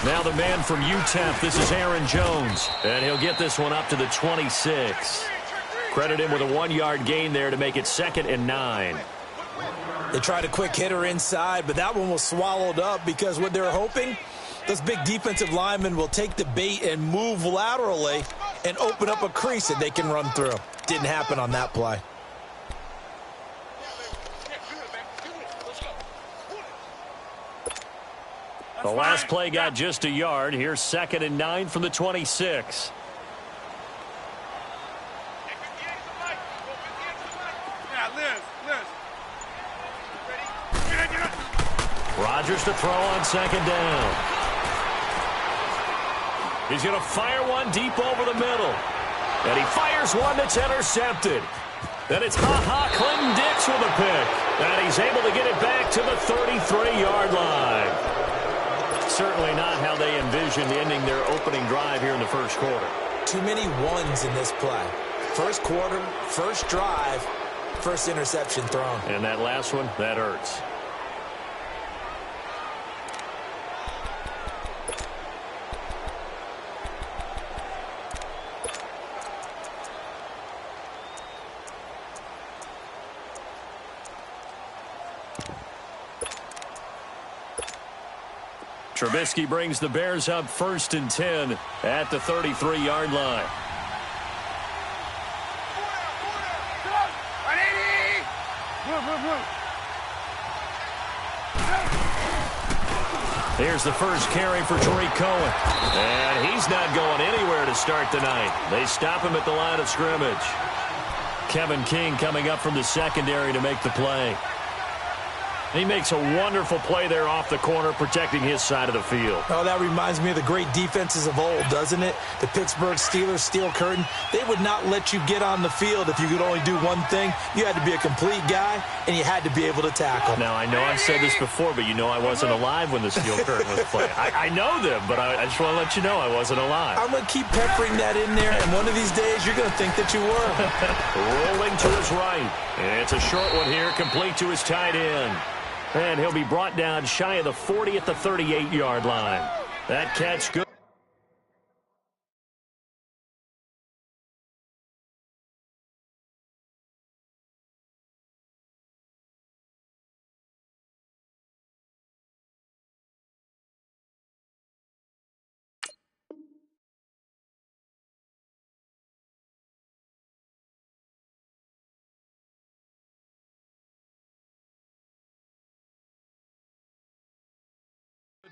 Now the man from UTEP, this is Aaron Jones, and he'll get this one up to the 26. Credit him with a 1-yard gain there to make it 2nd and 9. They tried a quick hitter inside, but that one was swallowed up because what they're hoping, those big defensive linemen will take the bait and move laterally and open up a crease that they can run through. Didn't happen on that play. The last play got just a yard. Here's 2nd and 9 from the 26. Rodgers to throw on 2nd down. He's going to fire one deep over the middle. And he fires one that's intercepted. Then it's Clinton Dix with a pick. And he's able to get it back to the 33-yard line. Certainly not how they envisioned ending their opening drive here in the first quarter. Too many ones in this play. First quarter, first drive, first interception thrown. And that last one, that hurts. Trubisky brings the Bears up 1st and 10 at the 33-yard line. Here's the first carry for Tariq Cohen. And he's not going anywhere to start the night. They stop him at the line of scrimmage. Kevin King coming up from the secondary to make the play. He makes a wonderful play there off the corner, protecting his side of the field. Oh, that reminds me of the great defenses of old, doesn't it? The Pittsburgh Steelers, steel curtain. They would not let you get on the field if you could only do one thing. You had to be a complete guy, and you had to be able to tackle. Now, I know I've said this before, but you know I wasn't alive when the steel curtain was playing. I know them, but I just want to let you know I wasn't alive. I'm going to keep peppering that in there, and one of these days you're going to think that you were. Rolling to his right. It's a short one here, complete to his tight end. And he'll be brought down shy of the 40 at the 38-yard line. That catch good.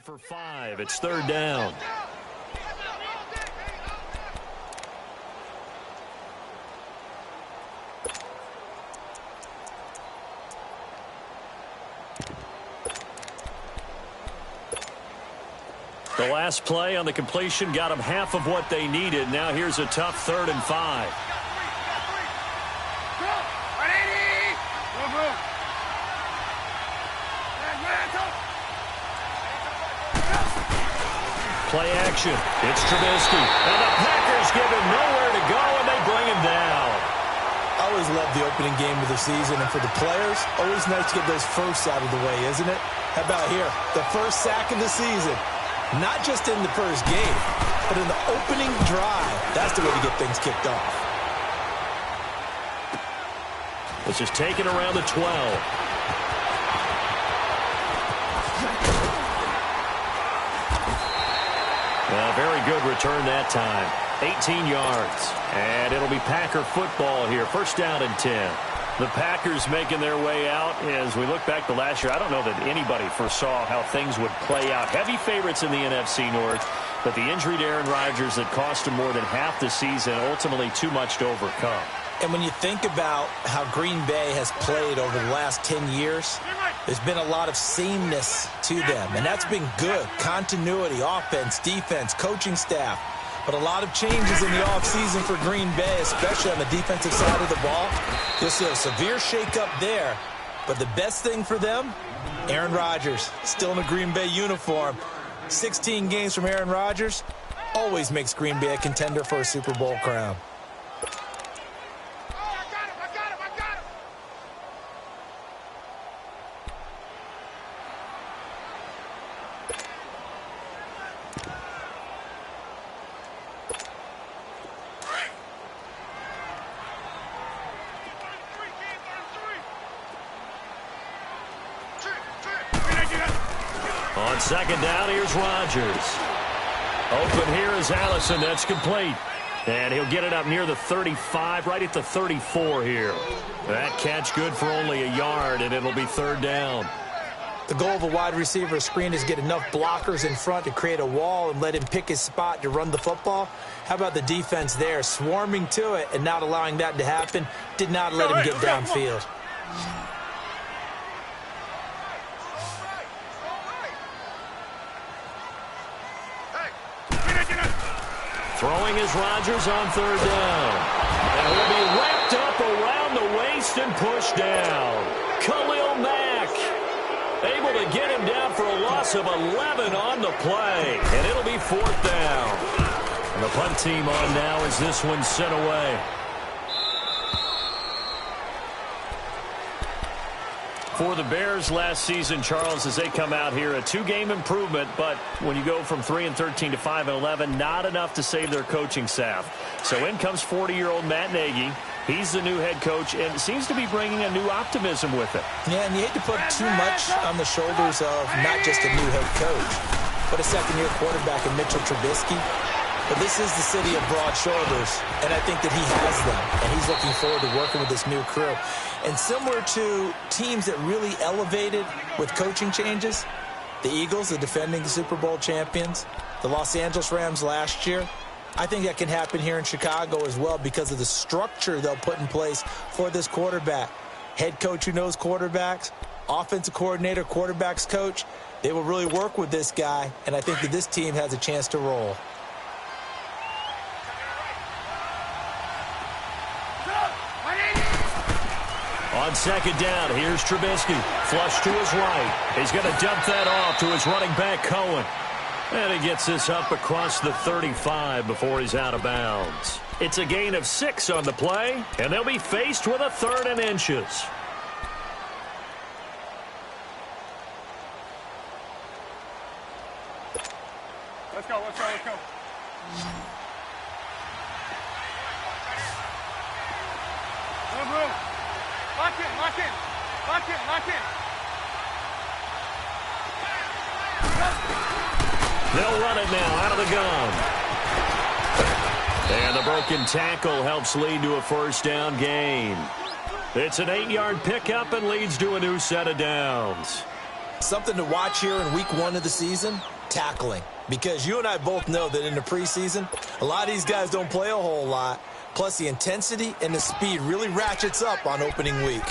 For 5, it's 3rd down. The last play on the completion got them half of what they needed. Now here's a tough 3rd and 5. Play action. It's Trubisky. And the Packers give him nowhere to go, and they bring him down. I always love the opening game of the season, and for the players, always nice to get those firsts out of the way, isn't it? How about here? The first sack of the season. Not just in the first game, but in the opening drive. That's the way to get things kicked off. This is taken around the 12. Very good return that time. 18 yards. And it'll be Packer football here. 1st down and 10. The Packers making their way out. As we look back to last year, I don't know that anybody foresaw how things would play out. Heavy favorites in the NFC North, but the injury to Aaron Rodgers that cost him more than half the season, ultimately too much to overcome. And when you think about how Green Bay has played over the last 10 years, there's been a lot of sameness to them, and that's been good. Continuity, offense, defense, coaching staff. But a lot of changes in the offseason for Green Bay, especially on the defensive side of the ball. You'll see a severe shakeup there. But the best thing for them, Aaron Rodgers, still in a Green Bay uniform. 16 games from Aaron Rodgers always makes Green Bay a contender for a Super Bowl crown. On second down, here's Rodgers. Open here is Allison. That's complete. And he'll get it up near the 35, right at the 34 here. That catch good for only a yard, and it'll be third down. The goal of a wide receiver screen is get enough blockers in front to create a wall and let him pick his spot to run the football. How about the defense there, swarming to it and not allowing that to happen? Did not let him get downfield. Throwing is Rodgers on third down. And he'll be wrapped up around the waist and pushed down. Khalil Mack able to get him down for a loss of 11 on the play. And it'll be fourth down. And the punt team on now as this one's sent away. For the Bears last season, Charles, as they come out here, a 2-game improvement, but when you go from 3-13 to 5-11, not enough to save their coaching staff. So in comes 40-year-old Matt Nagy. He's the new head coach and seems to be bringing a new optimism with it. Yeah, and you hate to put too much on the shoulders of not just a new head coach, but a second-year quarterback in Mitchell Trubisky. But this is the city of broad shoulders, and I think that he has them, and he's looking forward to working with this new crew. And similar to teams that really elevated with coaching changes, the Eagles, the defending Super Bowl champions, the Los Angeles Rams last year, I think that can happen here in Chicago as well because of the structure they'll put in place for this quarterback. Head coach who knows quarterbacks, offensive coordinator, quarterbacks coach, they will really work with this guy, and I think that this team has a chance to roll. On second down, here's Trubisky. Flush to his right. He's going to dump that off to his running back, Cohen. And he gets this up across the 35 before he's out of bounds. It's a gain of 6 on the play, and they'll be faced with a 3rd and inches. Let's go, let's go, let's go. Move, move. Lock in, lock in. Lock in, lock in. They'll run it now out of the gun. And the broken tackle helps lead to a first down gain. It's an 8-yard pickup and leads to a new set of downs. Something to watch here in week 1 of the season, tackling. Because you and I both know that in the preseason, a lot of these guys don't play a whole lot. Plus, the intensity and the speed really ratchets up on opening week.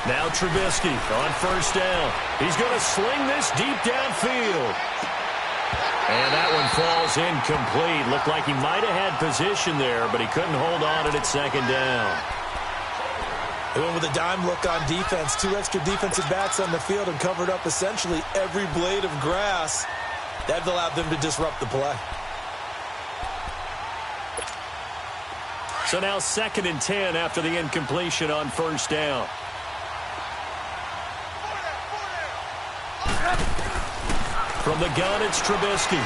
Now Trubisky on first down. He's going to sling this deep downfield. And that one falls incomplete. Looked like he might have had position there, but he couldn't hold on at second down. They went with a dime look on defense. 2 extra defensive backs on the field and covered up essentially every blade of grass. That allowed them to disrupt the play. So now 2nd and 10 after the incompletion on first down. From the gun, it's Trubisky.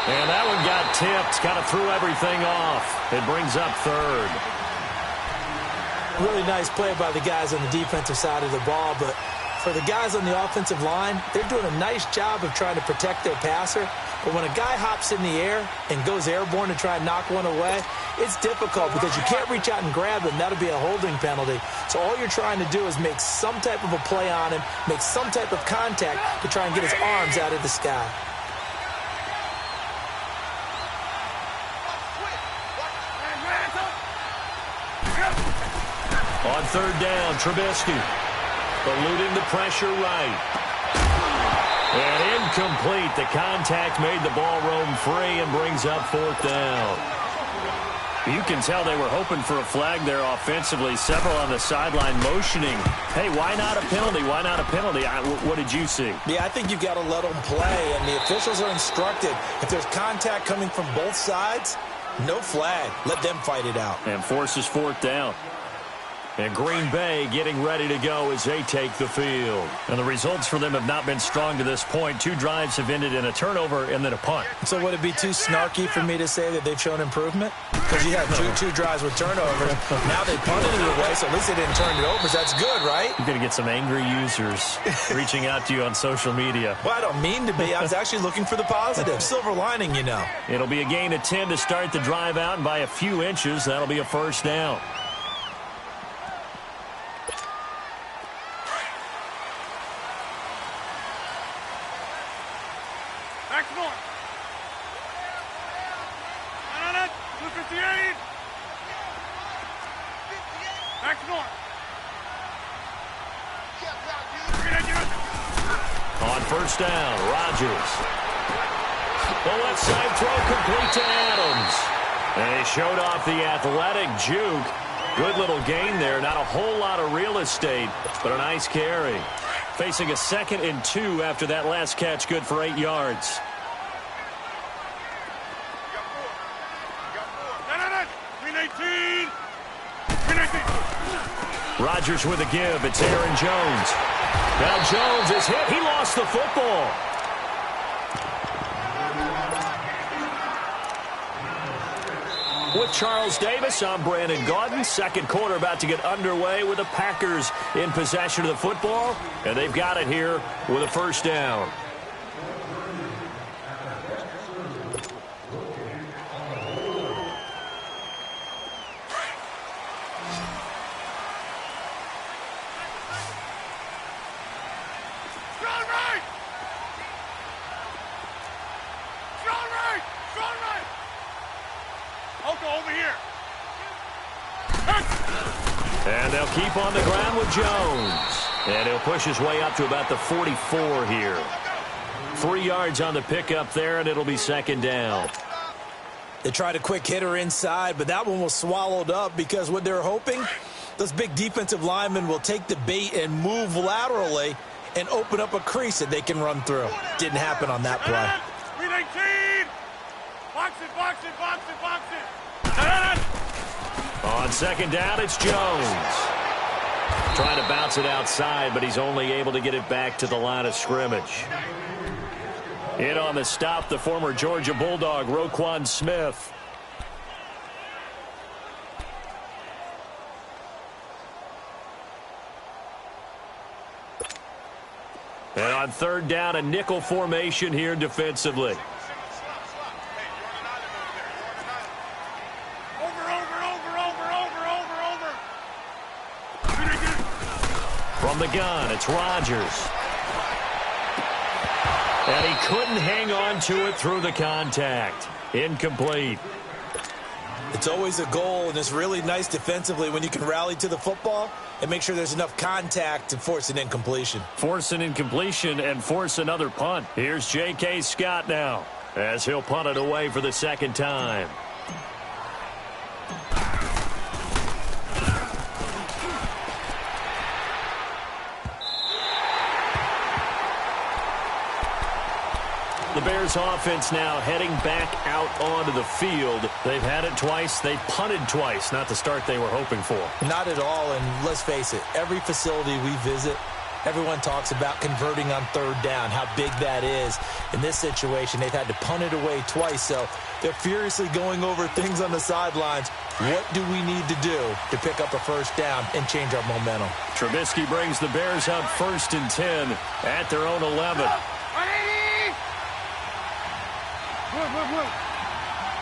And that one got tipped, kind of threw everything off. It brings up 3rd. Really nice play by the guys on the defensive side of the ball, but for the guys on the offensive line, they're doing a nice job of trying to protect their passer. But when a guy hops in the air and goes airborne to try and knock one away, it's difficult because you can't reach out and grab him. That'll be a holding penalty. So all you're trying to do is make some type of a play on him, make some type of contact to try and get his arms out of the sky. On third down, Trubisky eluding the pressure right. And incomplete. The contact made the ball roam free and brings up 4th down. You can tell they were hoping for a flag there offensively. Several on the sideline motioning. Hey, why not a penalty? Why not a penalty? What did you see? Yeah, I think you've got to let them play, and the officials are instructed. If there's contact coming from both sides, no flag. Let them fight it out. And forces 4th down. And Green Bay getting ready to go as they take the field. And the results for them have not been strong to this point. 2 drives have ended in a turnover and then a punt. So would it be too snarky for me to say that they've shown improvement? Because you had two drives with turnovers. Now they punted it away, so at least they didn't turn it over. So that's good, right? You're going to get some angry users reaching out to you on social media. Well, I don't mean to be. I was actually looking for the positive. Silver lining, you know. It'll be a gain of 10 to start the drive out, and by a few inches, that'll be a first down. On first down, Rodgers. The left side throw complete to Adams. And he showed off the athletic juke. Good little gain there. Not a whole lot of real estate, but a nice carry. Facing a 2nd and 2 after that last catch, good for 8 yards. Rodgers with a give. It's Aaron Jones. Now Jones is hit. He lost the football. With Charles Davis, I'm Brandon Gaudin. Second quarter about to get underway with the Packers in possession of the football. And they've got it here with a first down. And they'll keep on the ground with Jones. And he'll push his way up to about the 44 here. 3 yards on the pickup there, and it'll be second down. They tried a quick hitter inside, but that one was swallowed up because what they're hoping, those big defensive linemen will take the bait and move laterally and open up a crease that they can run through. Didn't happen on that play. Box it, box it, box it, box it. On second down, it's Jones. Trying to bounce it outside, but he's only able to get it back to the line of scrimmage. In on the stop, the former Georgia Bulldog, Roquan Smith. And on third down, a nickel formation here defensively. From the gun, it's Rodgers. And he couldn't hang on to it through the contact. Incomplete. It's always a goal, and it's really nice defensively when you can rally to the football and make sure there's enough contact to force an incompletion. Force an incompletion and force another punt. Here's J.K. Scott now as he'll punt it away for the second time. The Bears offense now heading back out onto the field. They've had it twice. They've punted twice. Not the start they were hoping for. Not at all, and let's face it, every facility we visit, everyone talks about converting on third down, how big that is. In this situation, they've had to punt it away twice, so they're furiously going over things on the sidelines. What do we need to do to pick up a first down and change our momentum? Trubisky brings the Bears up 1st and 10 at their own 11.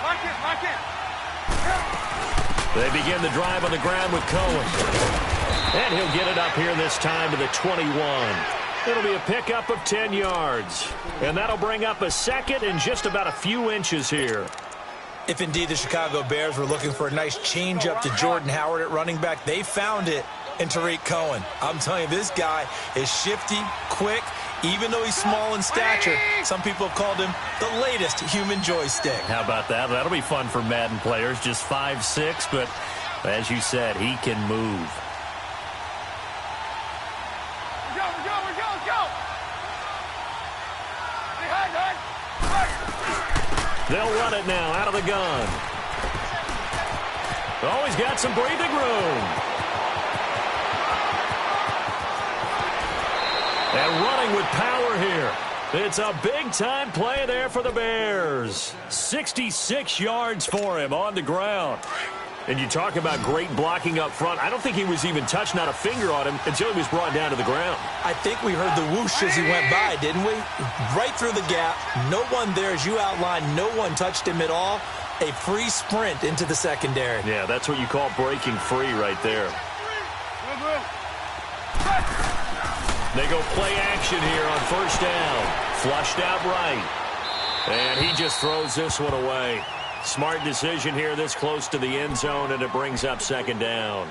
Lock it. They begin the drive on the ground with Cohen. And he'll get it up here this time to the 21. It'll be a pickup of 10 yards. And that'll bring up a second and just about a few inches here. If indeed the Chicago Bears were looking for a nice change-up to Jordan Howard at running back, they found it in Tariq Cohen. I'm telling you, this guy is shifty, quick. Even though he's small in stature, some people have called him the latest human joystick. How about that? That'll be fun for Madden players. Just 5'6", but as you said, he can move. Let's go. They'll run it now out of the gun. Oh, he's got some breathing room. throwing with power here. It's a big-time play there for the Bears. 66 yards for him on the ground. And you talk about great blocking up front. I don't think he was even touched, not a finger on him, until he was brought down to the ground. I think we heard the whoosh as he went by, didn't we? Right through the gap. No one there, as you outlined. No one touched him at all. A free sprint into the secondary. Yeah, that's what you call breaking free right there. They go play action here on first down. Flushed out right. And he just throws this one away. Smart decision here this close to the end zone, and it brings up second down.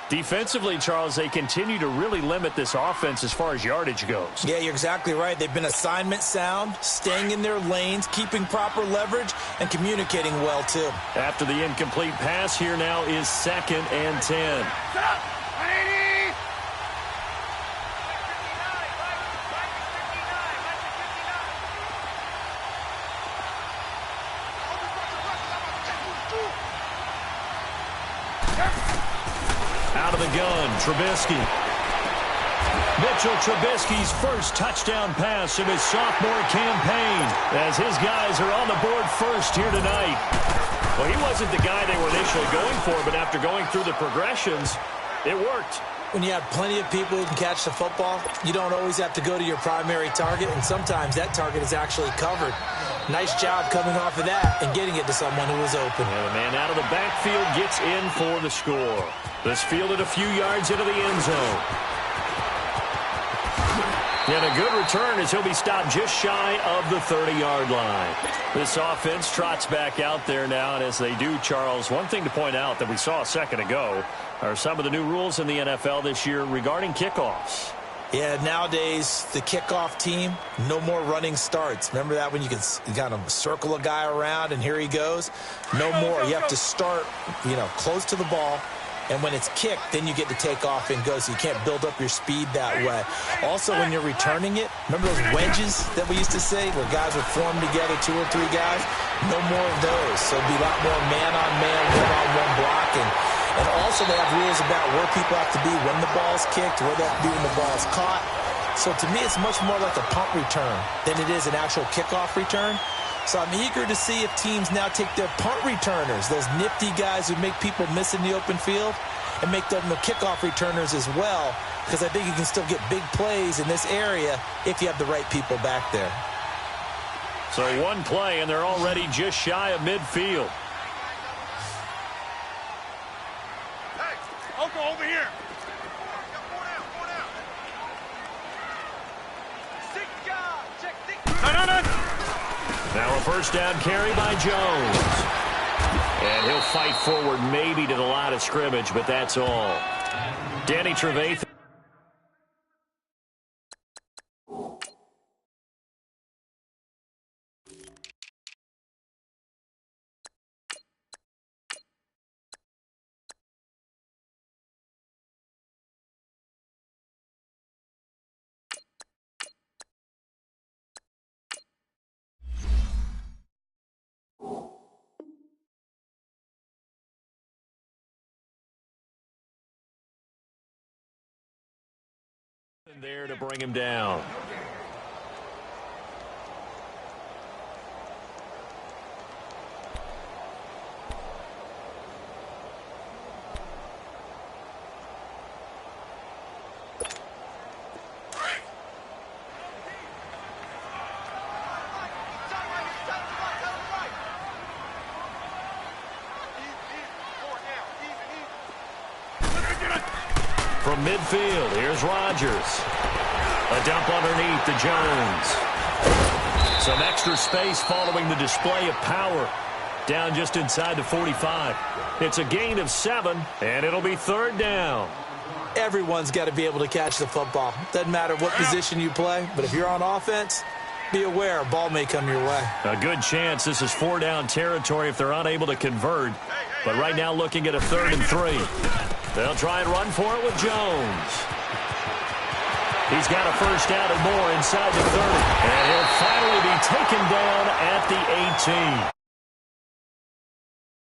Defensively, Charles, they continue to really limit this offense as far as yardage goes. Yeah, you're exactly right. They've been assignment sound, staying in their lanes, keeping proper leverage, and communicating well, too. After the incomplete pass, here now is 2nd and 10. Out of the gun, Trubisky. Mitchell Trubisky's first touchdown pass of his sophomore campaign as his guys are on the board first here tonight. Well, he wasn't the guy they were initially going for, but after going through the progressions, it worked. When you have plenty of people who can catch the football, you don't always have to go to your primary target, and sometimes that target is actually covered. Nice job coming off of that and getting it to someone who was open. And the man out of the backfield gets in for the score. This fielded a few yards into the end zone. And a good return as he'll be stopped just shy of the 30-yard line. This offense trots back out there now, and as they do, Charles, one thing to point out that we saw a second ago are some of the new rules in the NFL this year regarding kickoffs. Yeah, nowadays, the kickoff team, no more running starts. Remember that when you can kind of circle a guy around and here he goes? No more. You have to start, close to the ball. And when it's kicked, then you get to take off and go, so you can't build up your speed that way. Also, when you're returning it, remember those wedges that we used to say where guys would form together, 2 or 3 guys? No more of those. So it'll be a lot more man-on-man, one-on-one blocking. And also they have rules about where people have to be when the ball's kicked, where they have to be when the ball's caught. So to me, it's much more like a punt return than it is an actual kickoff return. So I'm eager to see if teams now take their punt returners, those nifty guys who make people miss in the open field, and make them the kickoff returners as well, because I think you can still get big plays in this area if you have the right people back there. So one play, and they're already just shy of midfield. Hey, Oko, over here. Now a first down carry by Jones. And he'll fight forward maybe to the line of scrimmage, but that's all. Danny Trevathan. There to bring him down. From midfield, here's Rodgers. A dump underneath to Jones. Some extra space following the display of power. Down just inside the 45. It's a gain of 7, and it'll be third down. Everyone's got to be able to catch the football. Doesn't matter what position you play, but if you're on offense, be aware a ball may come your way. A good chance this is 4-down territory if they're unable to convert. But right now looking at a 3rd and 3. They'll try and run for it with Jones. He's got a first down and more inside the 30. And he'll finally be taken down at the 18.